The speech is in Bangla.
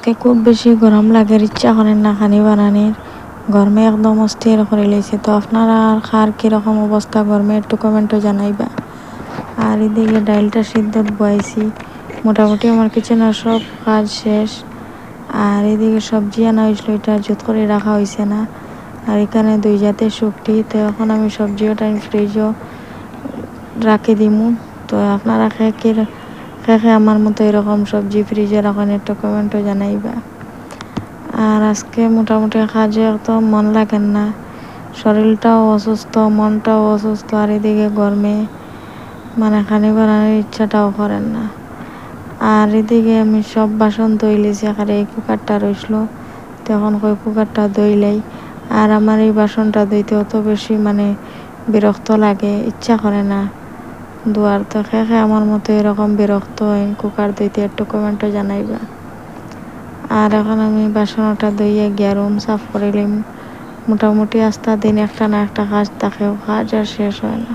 আজকে খুব বেশি গরম লাগে, ইচ্ছা করেন না খানি বানানির। গরমে একদম অস্থির করে লেগেছে। তো আপনারা আর খার কীরকম অবস্থা গরমে একটু কমেন্টও জানাইবা। আর এদিকে ডাইলটা সিদ্ধ বয়াইছি, মোটামুটি আমার কিচেনের সব কাজ শেষ। আর এদিকে সবজি আনা হয়েছিল, এটা জুত করে রাখা হয়েছে না। আর এখানে 2 জাতের শুকটি, তো এখন আমি সবজিটা ফ্রিজও রাখে দিমু। তো আপনারা খেয়ে আমার মতো এরকম সবজি ফ্রিজে রাখেন, একটু কমেন্টও জানাইবা। আর আজকে মোটামুটি কাজে তো মন লাগেন না, শরীরটাও অসুস্থ, মনটাও অসুস্থ। আর এদিকে গরমে মানে খানি বানানোর ইচ্ছাটাও করেন না। আর এদিকে আমি সব বাসন ধুইলেছি, আর এই কুকারটা রইছিল, তখন ওই কুকারটা ধুইলাই। আর আমার এই বাসনটা ধুইতে অত বেশি মানে বিরক্ত লাগে, ইচ্ছা করে না ধোয়ার। তো খেয়ে আমার মতো এরকম বিরক্ত হয় কুকার ধুইতে, একটু কমেন্টও জানাইবা। আর এখন আমি বাসনটা ধুইয়ে গিয়ে রুম সাফ করিলাম। মোটামুটি আস্তা দিন একটা না একটা কাজ থাকেও, কাজ আর শেষ হয় না।